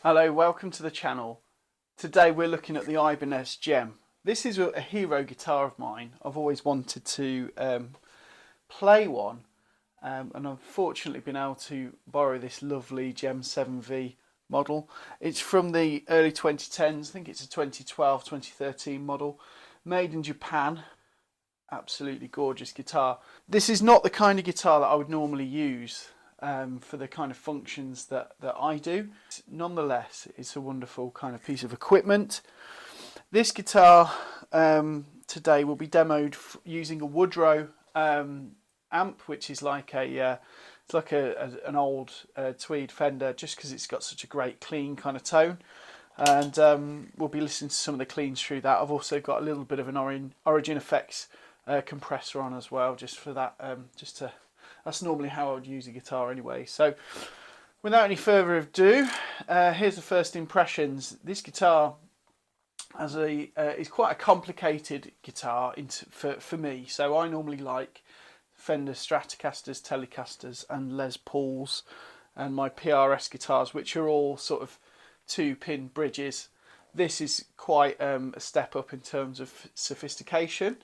Hello, welcome to the channel. Today we're looking at the Ibanez Jem. This is a hero guitar of mine. I've always wanted to play one and I've fortunately been able to borrow this lovely Jem 7V model. It's from the early 2010s, I think it's a 2012, 2013 model, made in Japan. Absolutely gorgeous guitar. This is not the kind of guitar that I would normally use for the kind of functions that I do. Nonetheless, it's a wonderful kind of piece of equipment. This guitar today will be demoed using a Woodrow amp, which is like an old tweed Fender, just because it's got such a great clean kind of tone. And we'll be listening to some of the cleans through that. I've also got a little bit of an Origin Effects compressor on as well, just for that, that's normally how I would use a guitar anyway. So without any further ado, here's the first impressions. This guitar is quite a complicated guitar for me. So I normally like Fender Stratocasters, Telecasters and Les Pauls and my PRS guitars, which are all sort of 2-pin bridges. This is quite a step up in terms of sophistication.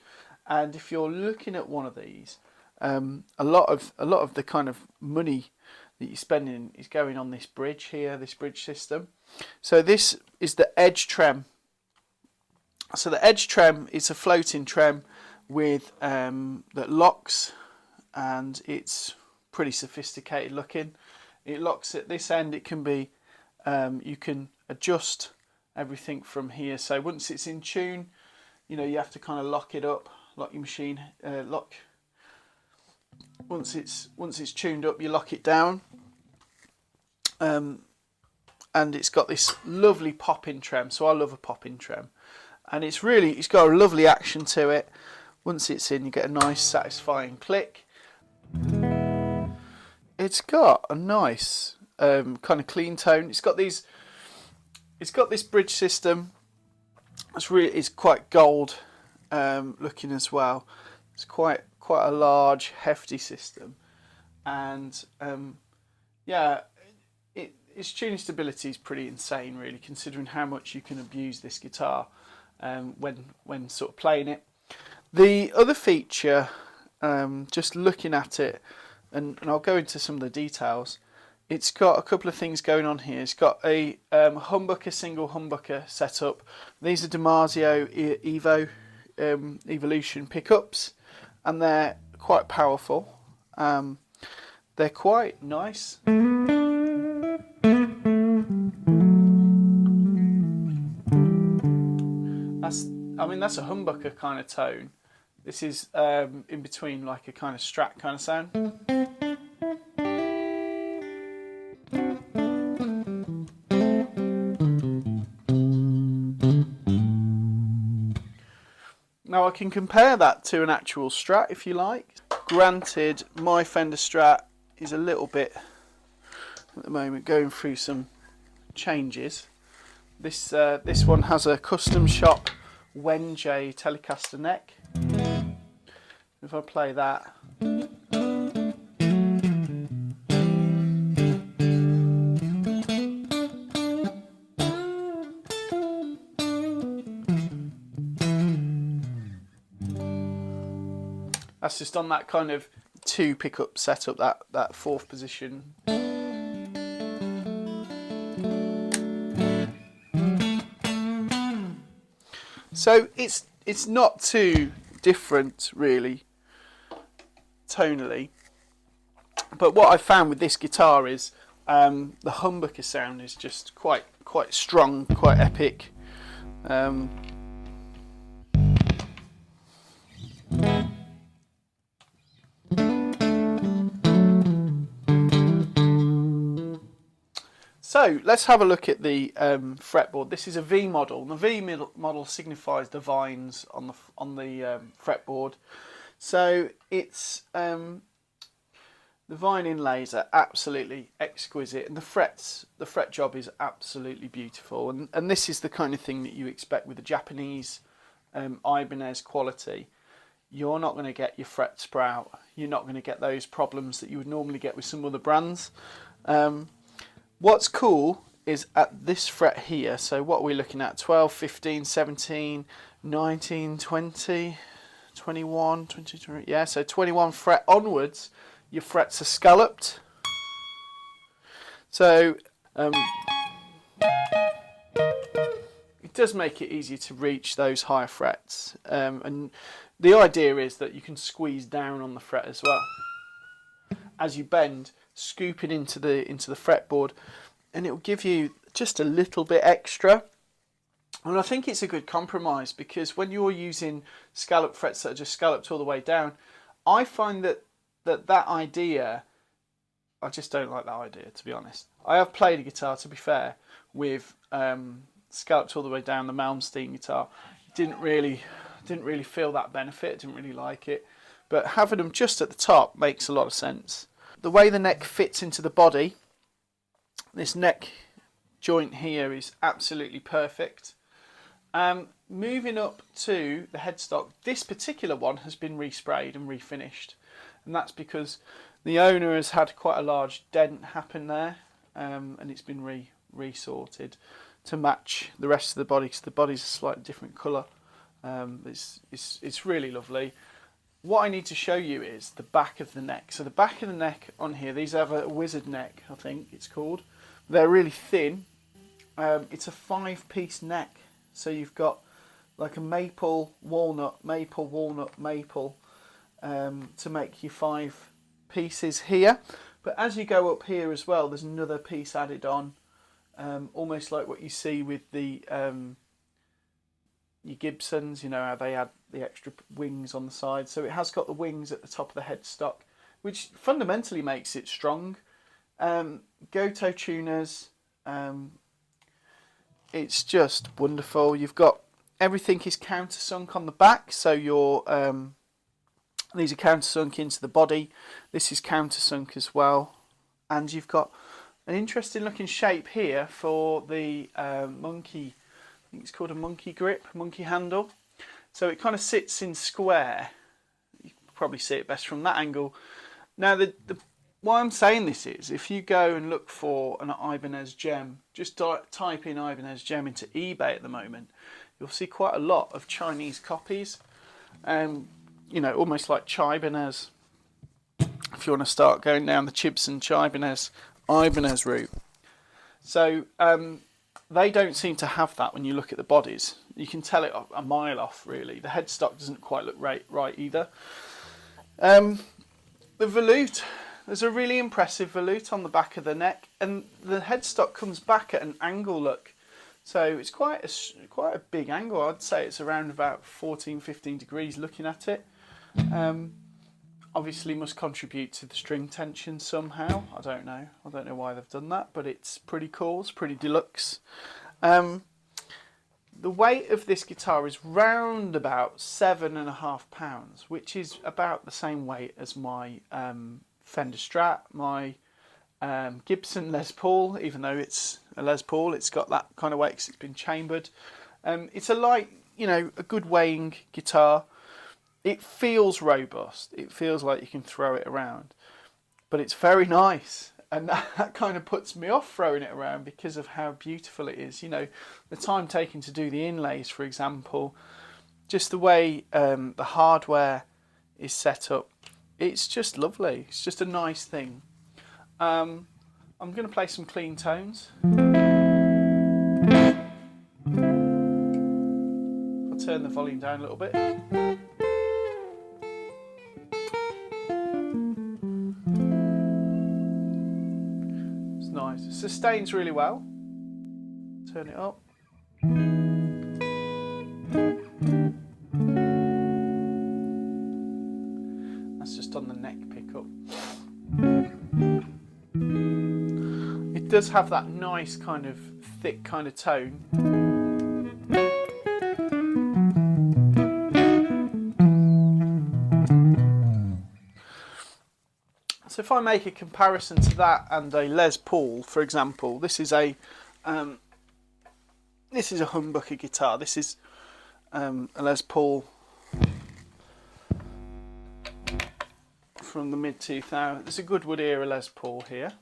And if you're looking at one of these, a lot of the kind of money that you're spending is going on this bridge here, this bridge system. So this is the edge trem. So the edge trem is a floating trem with that locks, and it's pretty sophisticated looking. It locks at this end. It can be you can adjust everything from here. So once it's in tune, you know, you have to kind of lock it up, lock your machine, Once it's tuned up, you lock it down, and it's got this lovely pop-in trem. So I love a pop-in trem, and it's got a lovely action to it. Once it's in, you get a nice satisfying click. It's got a nice kind of clean tone. It's got this bridge system. It's quite gold looking as well. It's quite a large, hefty system, and yeah, its tuning stability is pretty insane, really, considering how much you can abuse this guitar when sort of playing it. The other feature, just looking at it, and I'll go into some of the details. It's got a couple of things going on here. It's got a humbucker, single humbucker setup. These are DiMarzio Evolution pickups, and they're quite powerful. They're quite nice. That's a humbucker kind of tone. This is in between like a kind of strat kind of sound. Now I can compare that to an actual Strat if you like. Granted, my Fender Strat is a little bit, at the moment, going through some changes. This one has a custom shop Wenjay Telecaster neck. If I play that, that's just on that kind of 2 pickup setup, that 4th position. So it's not too different really tonally, but what I found with this guitar is the humbucker sound is just quite strong, quite epic. So let's have a look at the fretboard. This is a V model. The V model signifies the vines on the fretboard. So it's the vine inlays are absolutely exquisite, and the fret job is absolutely beautiful. And this is the kind of thing that you expect with the Japanese Ibanez quality. You're not going to get your fret sprout. You're not going to get those problems that you would normally get with some other brands. What's cool is at this fret here. So what are we looking at? 12, 15, 17, 19, 20, 21, 22, yeah, so 21 fret onwards, your frets are scalloped. So it does make it easier to reach those higher frets, and the idea is that you can squeeze down on the fret as well as you bend, scooping into the fretboard, and it will give you just a little bit extra. And I think it's a good compromise, because when you're using scalloped frets that are just scalloped all the way down, I find that idea, I just don't like that idea, to be honest. I have played a guitar, to be fair, with scalloped all the way down, the Malmsteen guitar. Didn't really feel that benefit, didn't really like it. But having them just at the top makes a lot of sense. The way the neck fits into the body, this neck joint here is absolutely perfect. Moving up to the headstock, this particular one has been resprayed and refinished, and that's because the owner has had quite a large dent happen there, and it's been resorted to match the rest of the body, because the body's a slightly different colour. It's really lovely. What I need to show you is the back of the neck. So the back of the neck on here, these have a wizard neck, I think it's called. They're really thin. It's a 5-piece neck. So you've got like a maple, walnut, maple, walnut, maple, to make your 5 pieces here. But as you go up here as well, there's another piece added on, almost like what you see with the your Gibsons, you know, how they add the extra wings on the side. So it has got the wings at the top of the headstock, which fundamentally makes it strong. Goto tuners, it's just wonderful. You've got everything is countersunk on the back, so your these are countersunk into the body. This is countersunk as well, and you've got an interesting looking shape here for the monkey. I think it's called a monkey grip, monkey handle. So it kind of sits in square. You can probably see it best from that angle. Now, why I'm saying this is, if you go and look for an Ibanez Jem, just type in Ibanez Jem into eBay at the moment, you'll see quite a lot of Chinese copies. You know, almost like Ibanez. If you want to start going down the Chibson Ibanez route. So they don't seem to have that when you look at the bodies. You can tell it a mile off, really. The headstock doesn't quite look right either. The volute, there's a really impressive volute on the back of the neck, and the headstock comes back at an angle look. So it's quite a big angle. I'd say it's around about 14-15 degrees looking at it. Obviously must contribute to the string tension somehow. I don't know why they've done that, but it's pretty cool. It's pretty deluxe. The weight of this guitar is round about 7.5 pounds, which is about the same weight as my Fender Strat, my Gibson Les Paul. Even though it's a Les Paul, it's got that kind of weight because it's been chambered. It's a light, you know, a good weighing guitar. It feels robust. It feels like you can throw it around, but it's very nice, and that kind of puts me off throwing it around because of how beautiful it is. You know, the time taken to do the inlays, for example, just the way the hardware is set up. It's just lovely. It's just a nice thing. I'm going to play some clean tones. I'll turn the volume down a little bit. It's nice. It sustains really well. Turn it up. That's just on the neck pickup. It does have that nice kind of thick kind of tone. So if I make a comparison to that and a Les Paul, for example, this is a humbucker guitar. This is a Les Paul from the mid-2000s. There's a Goodwood era Les Paul here.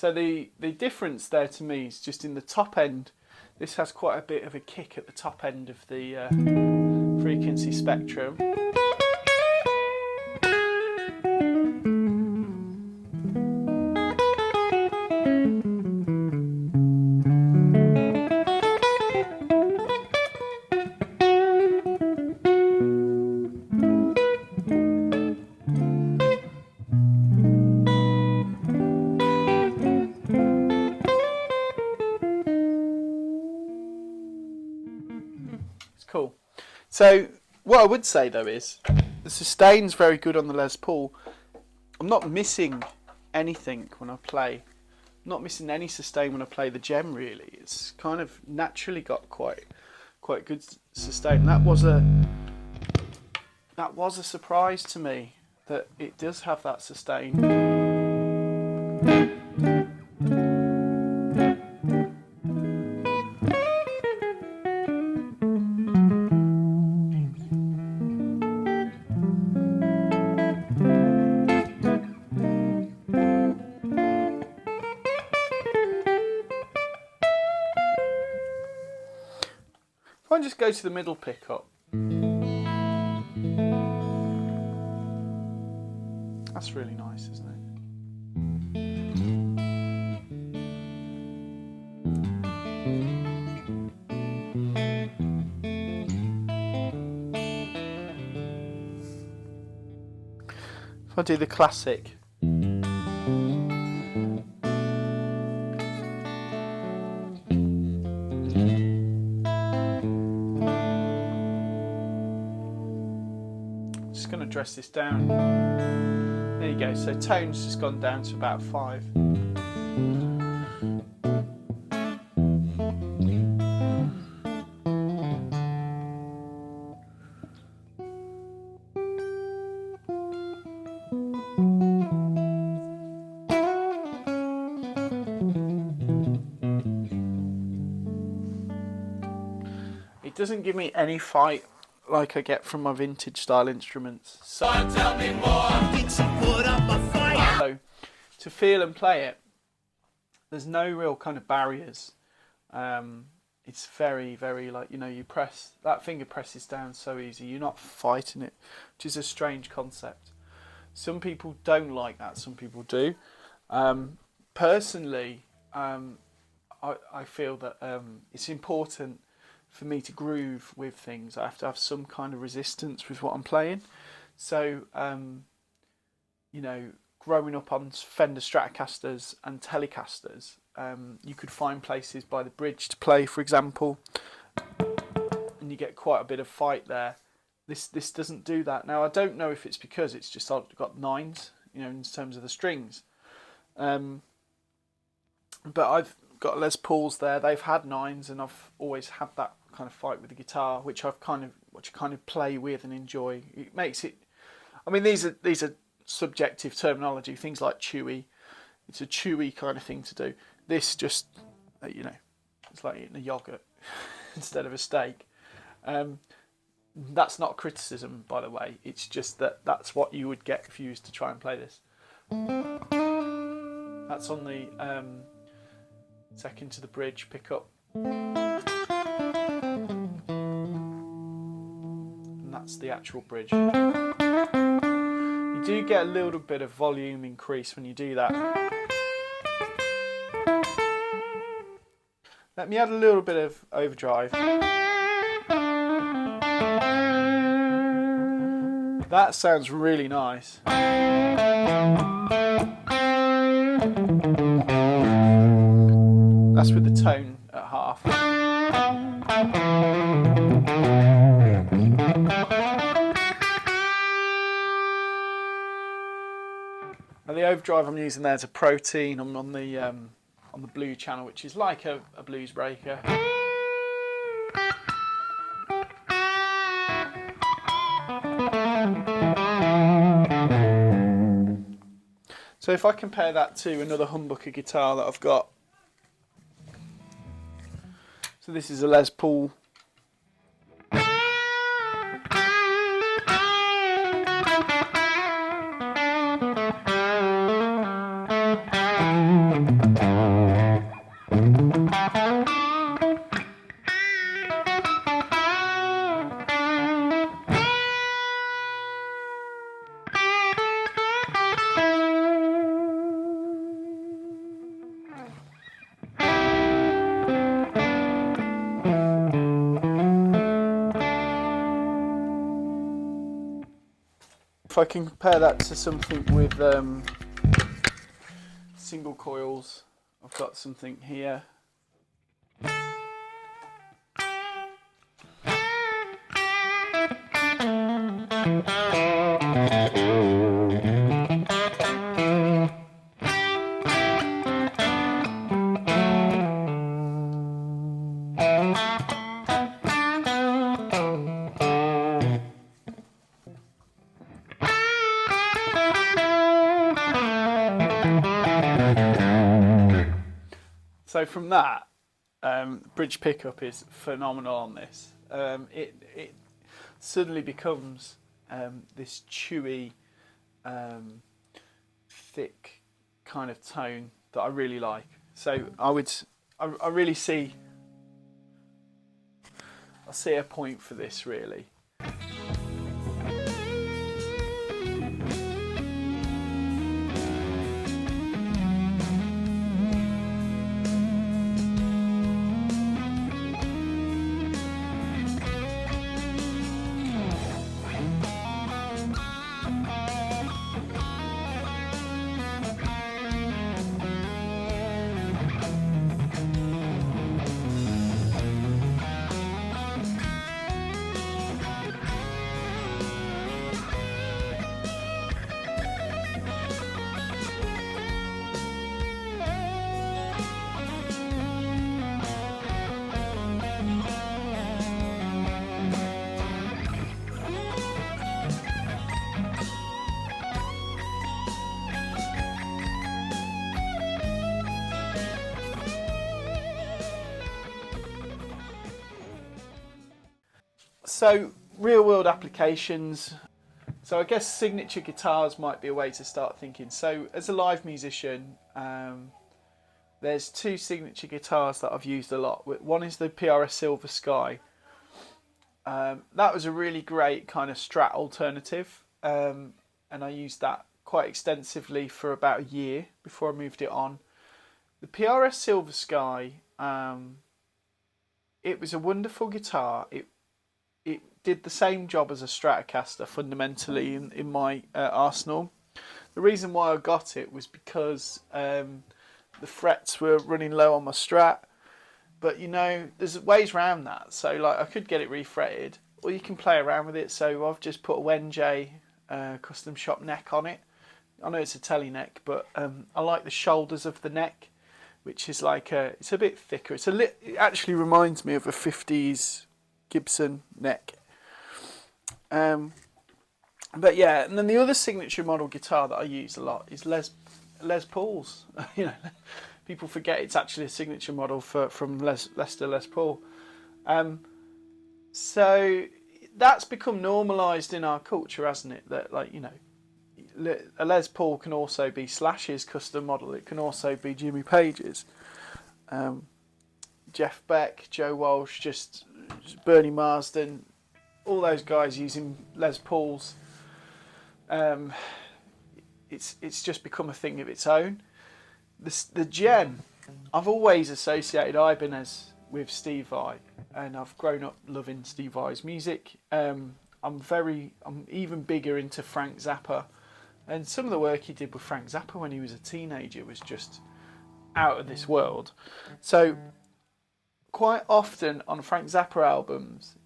So the difference there to me is just in the top end. This has quite a bit of a kick at the top end of the frequency spectrum. Cool. So what I would say though is the sustain's very good on the Les Paul. I'm not missing anything when I play. I'm not missing any sustain when I play the Jem really. It's kind of naturally got quite good sustain. That was a surprise to me that it does have that sustain. If I just go to the middle pickup, that's really nice, isn't it? If I do the classic. Just going to dress this down. There you go. So tone's just gone down to about 5. It doesn't give me any fight like I get from my vintage style instruments. So, tell me more. Did she put up a fight? So to feel and play it, there's no real kind of barriers. It's very, very like, you know, you press, that finger presses down so easy. You're not fighting it, which is a strange concept. Some people don't like that, some people do. Personally, I feel that it's important for me to groove with things. I have to have some kind of resistance with what I'm playing. So, you know, growing up on Fender Stratocasters and Telecasters, you could find places by the bridge to play, for example, and you get quite a bit of fight there. This doesn't do that. Now, I don't know if it's because it's just I've got 9s, you know, in terms of the strings. But I've got Les Pauls there. They've had 9s, and I've always had that kind of fight with the guitar, which I kind of play with and enjoy. It makes it. I mean, these are subjective terminology. Things like chewy. It's a chewy kind of thing to do. This just, you know, it's like eating a yogurt instead of a steak. That's not criticism, by the way. It's just that's what you would get if you used to try and play this. That's on the second to the bridge pickup. And that's the actual bridge. You do get a little bit of volume increase when you do that. Let me add a little bit of overdrive. That sounds really nice. That's with the tone at half. Now the overdrive I'm using there is a Protein. I'm on the blue channel, which is like a blues breaker. So if I compare that to another humbucker guitar that I've got, so this is a Les Paul. if I can compare that to something with single coils, I've got something here. So from that, bridge pickup is phenomenal on this. It suddenly becomes this chewy, thick kind of tone that I really like. So I really see a point for this really. So real world applications. So I guess signature guitars might be a way to start thinking. So as a live musician, there's two signature guitars that I've used a lot. One is the PRS Silver Sky. That was a really great kind of Strat alternative, and I used that quite extensively for about a year before I moved it on. The PRS Silver Sky, it was a wonderful guitar. It did the same job as a Stratocaster fundamentally in my arsenal. The reason why I got it was because the frets were running low on my Strat, but you know there's ways around that. So like I could get it refretted, or you can play around with it. So I've just put a Wen-J custom shop neck on it. I know it's a telly neck, but I like the shoulders of the neck, which is like it's a bit thicker. It actually reminds me of a 50s Gibson neck. But yeah, and then the other signature model guitar that I use a lot is Les Pauls. You know, people forget it's actually a signature model from Lester Les Paul. So that's become normalised in our culture, hasn't it? That, like, you know, a Les Paul can also be Slash's custom model. It can also be Jimmy Page's. Jeff Beck, Joe Walsh, just Bernie Marsden, all those guys using Les Pauls. It's just become a thing of its own. The Jem, I've always associated Ibanez with Steve Vai, and I've grown up loving Steve Vai's music. I'm even bigger into Frank Zappa, and some of the work he did with Frank Zappa when he was a teenager was just out of this world. So quite often on Frank Zappa albums,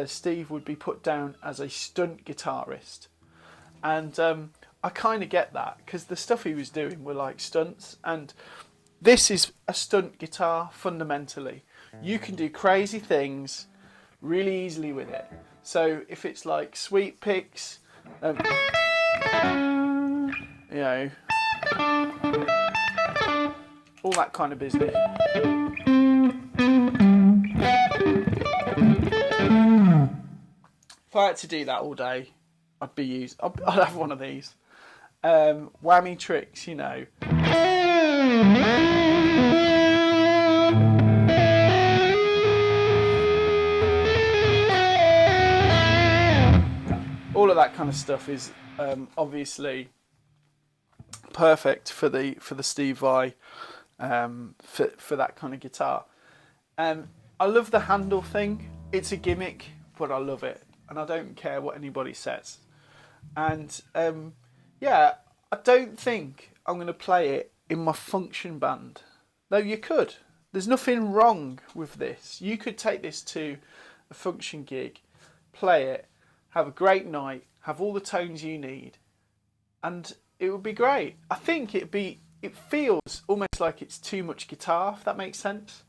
Steve would be put down as a stunt guitarist, and I kind of get that because the stuff he was doing were like stunts, and this is a stunt guitar fundamentally. You can do crazy things really easily with it. So if it's like sweep picks, you know, all that kind of business. If I had to do that all day, I'd have one of these. Whammy tricks, you know. All of that kind of stuff is obviously perfect for the Steve Vai, for that kind of guitar. I love the handle thing. It's a gimmick, but I love it, and I don't care what anybody says. And yeah, I don't think I'm going to play it in my function band. Though you could. There's nothing wrong with this. You could take this to a function gig, play it, have a great night, have all the tones you need, and it would be great. I think it feels almost like it's too much guitar, if that makes sense.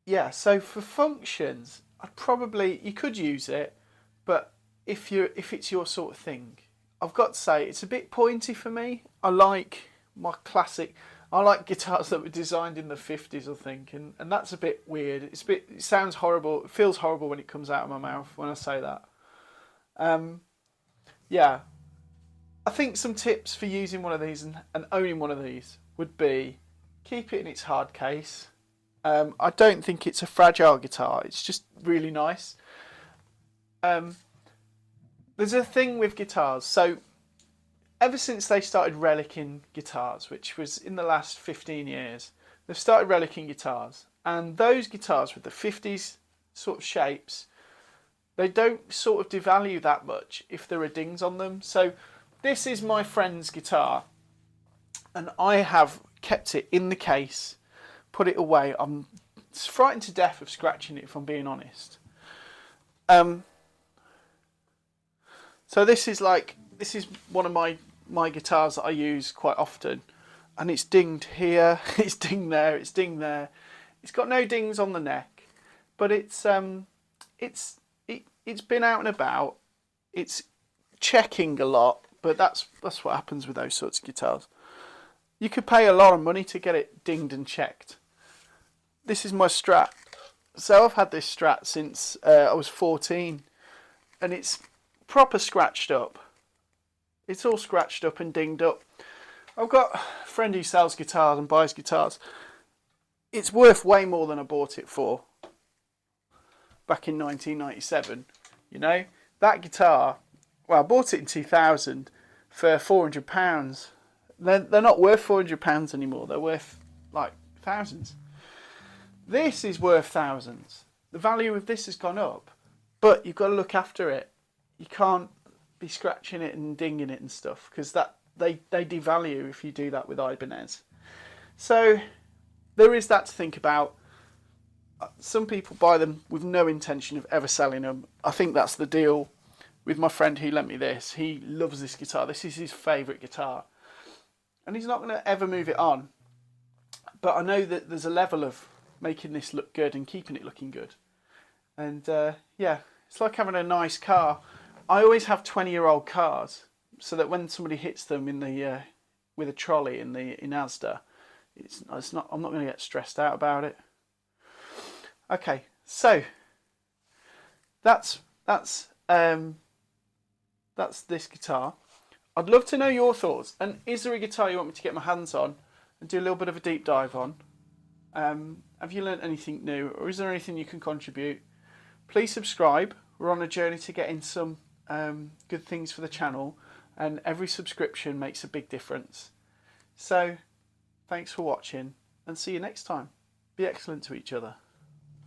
Yeah, so for functions, you could use it, but if it's your sort of thing, I've got to say it's a bit pointy for me. I like guitars that were designed in the 50s, I think, and that's a bit weird. It sounds horrible. It feels horrible when it comes out of my mouth when I say that. Yeah, I think some tips for using one of these and owning one of these would be keep it in its hard case. I don't think it's a fragile guitar. It's just really nice. There's a thing with guitars. So ever since they started relicking guitars, which was in the last 15 years, they've started relicking guitars. And those guitars with the 50s sort of shapes, they don't sort of devalue that much if there are dings on them. So this is my friend's guitar, and I have kept it in the case, put it away. I'm frightened to death of scratching it, if I'm being honest. So this is one of my guitars that I use quite often, and it's dinged here, it's dinged there, it's dinged there. It's got no dings on the neck, but it's been out and about. It's checking a lot, but that's what happens with those sorts of guitars. You could pay a lot of money to get it dinged and checked. This is my Strat. So I've had this Strat since I was 14, and it's proper scratched up. It's all scratched up and dinged up. I've got a friend who sells guitars and buys guitars. It's worth way more than I bought it for back in 1997. You know, that guitar, well, I bought it in 2000 for £400. They're not worth £400 anymore. They're worth like thousands. This is worth thousands. The value of this has gone up, but you've got to look after it. You can't be scratching it and dinging it and stuff, because they devalue if you do that with Ibanez. So there is that to think about. Some people buy them with no intention of ever selling them. I think that's the deal with my friend who lent me this. He loves this guitar. This is his favourite guitar, and he's not going to ever move it on. But I know that there's a level of making this look good and keeping it looking good. And yeah, it's like having a nice car. I always have 20-year-old cars, so that when somebody hits them in the with a trolley in Asda, I'm not going to get stressed out about it. Okay, so that's this guitar. I'd love to know your thoughts. And is there a guitar you want me to get my hands on and do a little bit of a deep dive on? Have you learnt anything new, or is there anything you can contribute? Please subscribe. We're on a journey to getting some good things for the channel, and every subscription makes a big difference. So thanks for watching, and see you next time. Be excellent to each other.